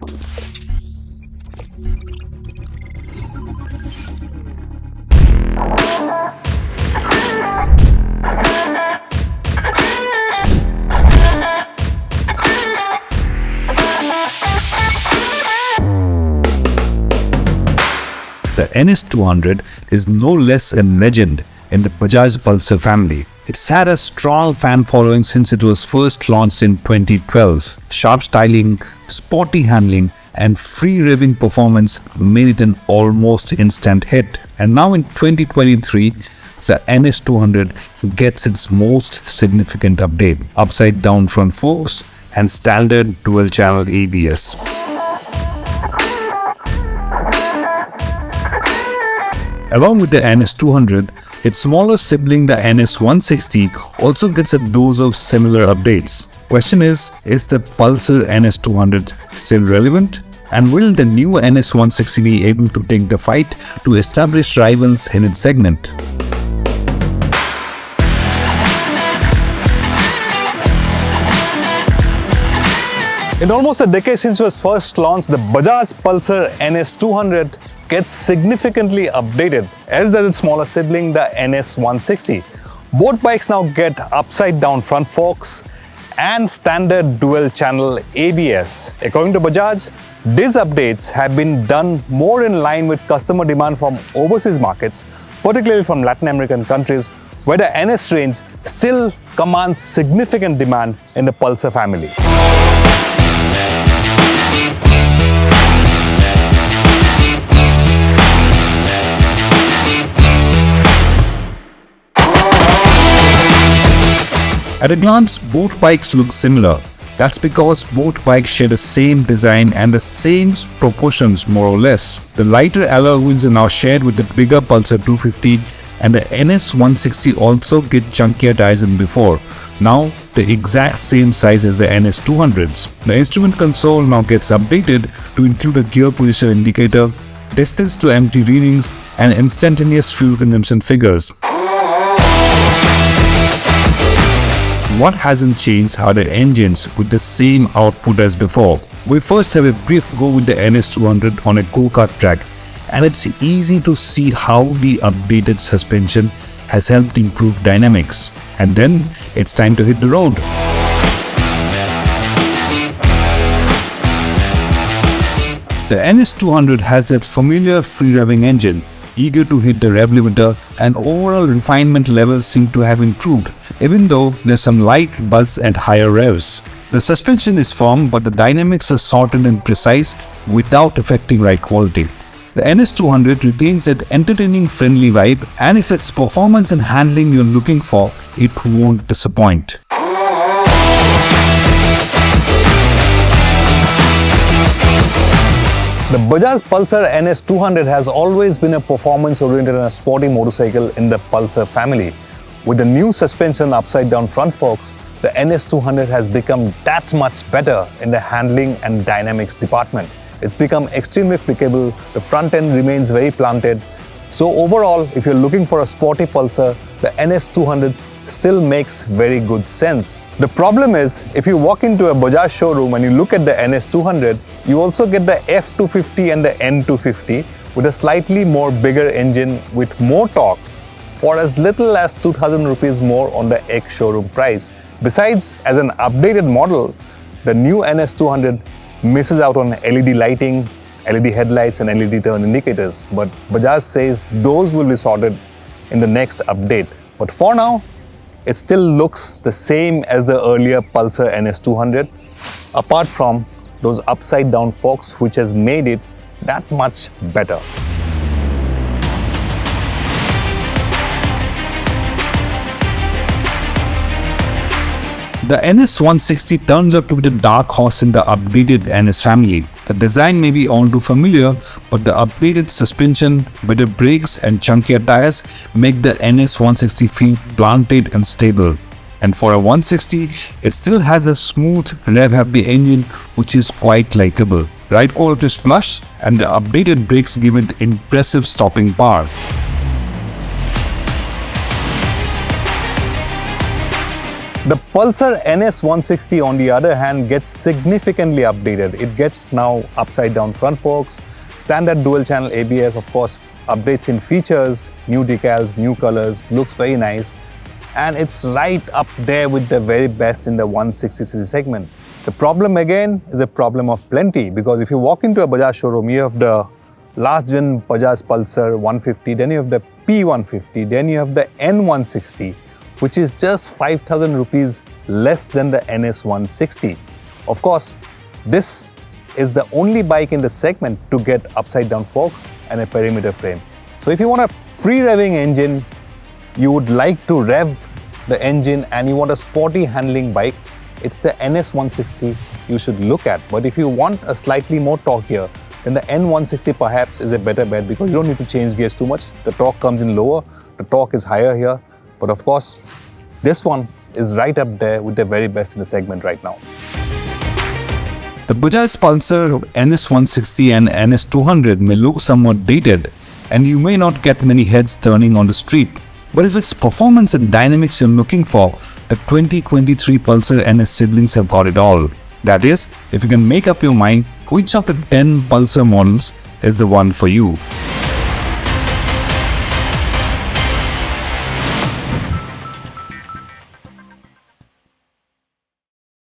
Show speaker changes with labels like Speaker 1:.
Speaker 1: The NS200 is no less a legend in the Bajaj Pulsar family. It's had a strong fan following since it was first launched in 2012. Sharp styling, sporty handling, and free revving performance made it an almost instant hit. And now in 2023, the NS200 gets its most significant update: upside down front forks and standard dual channel ABS. Along with the NS200, its smaller sibling, the NS160, also gets a dose of similar updates. Question is the Pulsar NS200 still relevant? And will the new NS160 be able to take the fight to establish rivals in its segment?
Speaker 2: In almost a decade since it was first launched, the Bajaj Pulsar NS200 gets significantly updated, as does its smaller sibling, the NS160. Both bikes now get upside down front forks and standard dual channel ABS. According to Bajaj, these updates have been done more in line with customer demand from overseas markets, particularly from Latin American countries, where the NS range still commands significant demand in the Pulsar family.
Speaker 1: At a glance, both bikes look similar. That's because both bikes share the same design and the same proportions, more or less. The lighter alloy wheels are now shared with the bigger Pulsar 250, and the NS160 also get chunkier tires than before. Now the exact same size as the NS200s. The instrument console now gets updated to include a gear position indicator, distance to empty readings, and instantaneous fuel consumption figures. What hasn't changed are the engines with the same output as before. We first have a brief go with the NS200 on a go-kart track, and it's easy to see how the updated suspension has helped improve dynamics. And then it's time to hit the road. The NS200 has that familiar free revving engine, eager to hit the rev limiter, and overall refinement levels seem to have improved, even though there's some light buzz at higher revs. The suspension is firm, but the dynamics are sorted and precise without affecting ride quality. The NS200 retains that entertaining friendly vibe, and if it's performance and handling you're looking for, it won't disappoint.
Speaker 2: The Bajaj Pulsar NS200 has always been a performance-oriented and a sporty motorcycle in the Pulsar family. With the new suspension upside-down front forks, the NS200 has become that much better in the handling and dynamics department. It's become extremely flickable, the front end remains very planted. So overall, if you're looking for a sporty Pulsar, the NS200 still makes very good sense. The problem is, if you walk into a Bajaj showroom and you look at the NS200, you also get the F250 and the N250 with a slightly more bigger engine with more torque for as little as 2,000 rupees more on the ex-showroom price. Besides, as an updated model, the new NS200 misses out on LED lighting, LED headlights and LED turn indicators, but Bajaj says those will be sorted in the next update. But for now, it still looks the same as the earlier Pulsar NS200, apart from those upside down forks, which has made it that much better.
Speaker 1: The NS160 turns out to be the dark horse in the updated NS family. The design may be all too familiar, but the updated suspension, better brakes and chunkier tires make the NS160 feel planted and stable. And for a 160, it still has a smooth, rev-happy engine which is quite likable. Ride quality is plush, and the updated brakes give it impressive stopping power.
Speaker 2: The Pulsar NS 160 on the other hand gets significantly updated. It gets now upside down front forks, standard dual channel ABS, of course, updates in features, new decals, new colors, looks very nice, and it's right up there with the very best in the 160cc segment. The problem again is a problem of plenty, because if you walk into a Bajaj showroom, you have the last gen Bajaj Pulsar 150, then you have the P150, then you have the N160, which is just 5,000 rupees less than the NS160. Of course, this is the only bike in the segment to get upside down forks and a perimeter frame. So if you want a free revving engine, you would like to rev the engine and you want a sporty handling bike, it's the NS160 you should look at. But if you want a slightly more torque here, then the N160 perhaps is a better bet, because you don't need to change gears too much. The torque comes in lower, the torque is higher here. But of course, this one is right up there with the very best in the segment right now.
Speaker 1: The Bajaj Pulsar NS160 and NS200 may look somewhat dated, and you may not get many heads turning on the street. But if it's performance and dynamics you're looking for, the 2023 Pulsar NS siblings have got it all. That is, if you can make up your mind which of the 10 Pulsar models is the one for you.